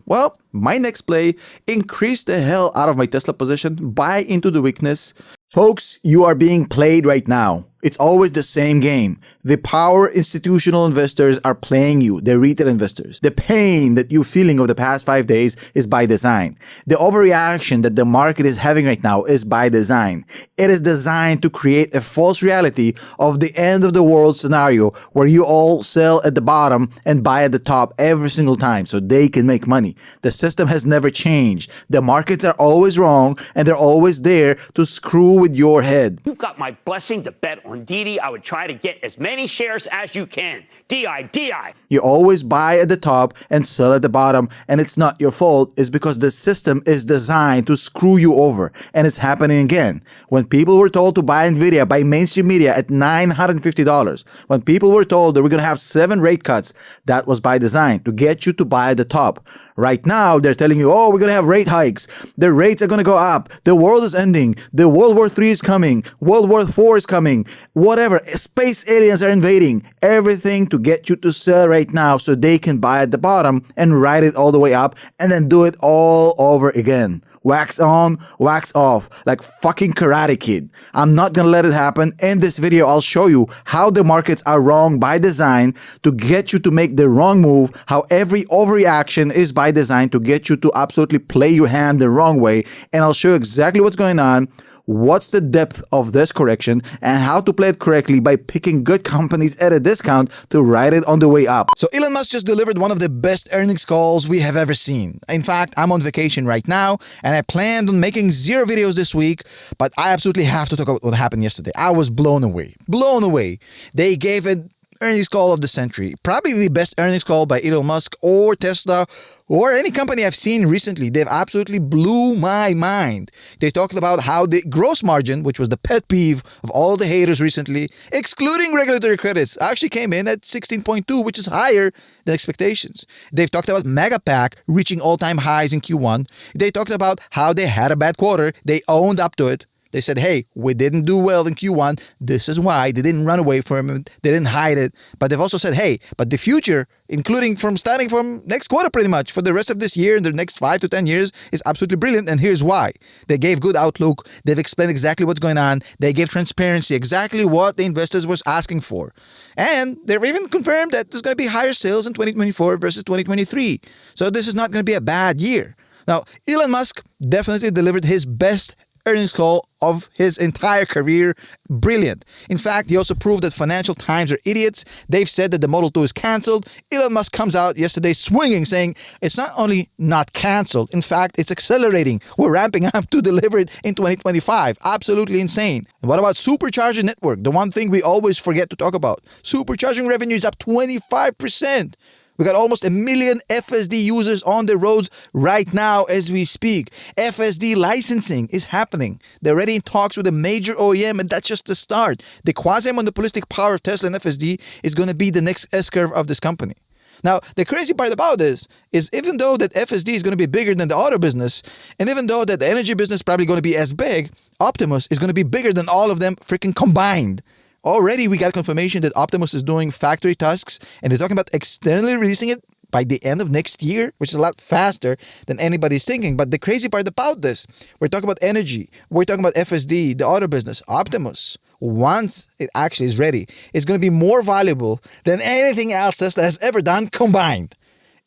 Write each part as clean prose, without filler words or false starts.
Well, my next play, increase the hell out of my Tesla position, buy into the weakness. Folks, you are being played right now. It's always the same game. The power institutional investors are playing you, the retail investors. The pain that you're feeling over the past 5 days is by design. The overreaction that the market is having right now is by design. It is designed to create a false reality of the end of the world scenario where you all sell at the bottom and buy at the top every single time so they can make money. The system has never changed. The markets are always wrong and they're always there to screw with your head. You've got my blessing to bet on DD. I would try to get as many shares as you can. DI. You always buy at the top and sell at the bottom, and it's not your fault. It's because the system is designed to screw you over, and it's happening again. When people were told to buy Nvidia by mainstream media at $950, when people were told that we're going to have 7 rate cuts, that was by design to get you to buy at the top. Right now, they're telling you, oh, we're going to have rate hikes. The rates are going to go up. The world is ending. The World War III is coming. World War IV is coming. Whatever. Space aliens are invading. Everything to get you to sell right now so they can buy at the bottom and ride it all the way up and then do it all over again. Wax on, wax off, like fucking Karate Kid. I'm not gonna let it happen. In this video, I'll show you how the markets are wrong by design to get you to make the wrong move, how every overreaction is by design to get you to absolutely play your hand the wrong way, and I'll show you exactly what's going on, what's the depth of this correction, and how to play it correctly by picking good companies at a discount to ride it on the way up. So Elon Musk just delivered one of the best earnings calls we have ever seen. In fact, I'm on vacation right now, and I planned on making 0 videos this week, but I absolutely have to talk about what happened yesterday. I was blown away. Blown away. They gave it earnings call of the century. Probably the best earnings call by Elon Musk or Tesla or any company I've seen recently. They've absolutely blew my mind. They talked about how the gross margin, which was the pet peeve of all the haters recently, excluding regulatory credits, actually came in at 16.2, which is higher than expectations. They've talked about Megapack reaching all-time highs in Q1. They talked about how they had a bad quarter. They owned up to it. They said, hey, we didn't do well in Q1. This is why. They didn't run away from it. They didn't hide it. But they've also said, hey, but the future, including starting from next quarter pretty much, for the rest of this year and the next 5 to 10 years is absolutely brilliant. And here's why. They gave good outlook. They've explained exactly what's going on. They gave transparency, exactly what the investors was asking for. And they've even confirmed that there's going to be higher sales in 2024 versus 2023. So this is not going to be a bad year. Now, Elon Musk definitely delivered his best earnings call of his entire career. Brilliant. In fact, he also proved that Financial Times are idiots. They've said that the Model 2 is canceled. Elon Musk comes out yesterday swinging, saying it's not only not canceled, in fact, it's accelerating. We're ramping up to deliver it in 2025. Absolutely insane. And what about supercharging network? The one thing we always forget to talk about. Supercharging revenue is up 25%. We got almost 1 million FSD users on the roads right now as we speak. FSD licensing is happening. They're already in talks with a major OEM, and that's just the start. The quasi-monopolistic power of Tesla and FSD is going to be the next S-curve of this company. Now, the crazy part about this is even though that FSD is going to be bigger than the auto business, and even though that the energy business is probably going to be as big, Optimus is going to be bigger than all of them freaking combined. Already, we got confirmation that Optimus is doing factory tasks, and they're talking about externally releasing it by the end of next year, which is a lot faster than anybody's thinking. But the crazy part about this, we're talking about energy, we're talking about FSD, the auto business, Optimus. Once it actually is ready, it's going to be more valuable than anything else Tesla has ever done combined.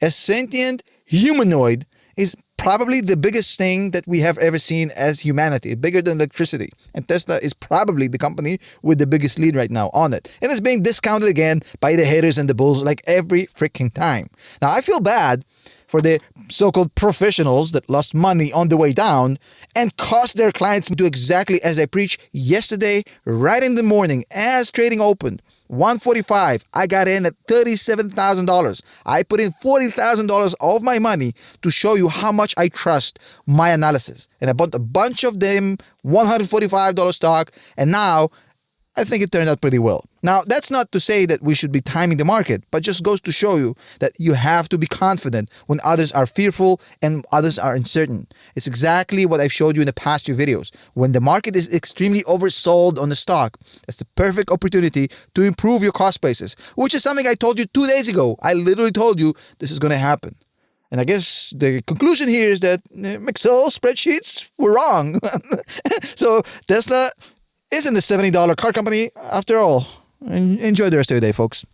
A sentient humanoid is probably the biggest thing that we have ever seen as humanity, bigger than electricity. And Tesla is probably the company with the biggest lead right now on it. And it's being discounted again by the haters and the bulls like every freaking time. Now, I feel bad for the so-called professionals that lost money on the way down and cost their clients to do exactly as I preached yesterday, right in the morning, as trading opened. 145, I got in at $37,000. I put in $40,000 of my money to show you how much I trust my analysis. And I bought a bunch of them, $145 stock, and now I think it turned out pretty well. Now, that's not to say that we should be timing the market, but just goes to show you that you have to be confident when others are fearful and others are uncertain. It's exactly what I've showed you in the past few videos. When the market is extremely oversold on the stock, that's the perfect opportunity to improve your cost basis, which is something I told you 2 days ago. I literally told you this is going to happen. And I guess the conclusion here is that Excel spreadsheets were wrong. So Tesla isn't a $70 car company after all. Enjoy the rest of your day, folks.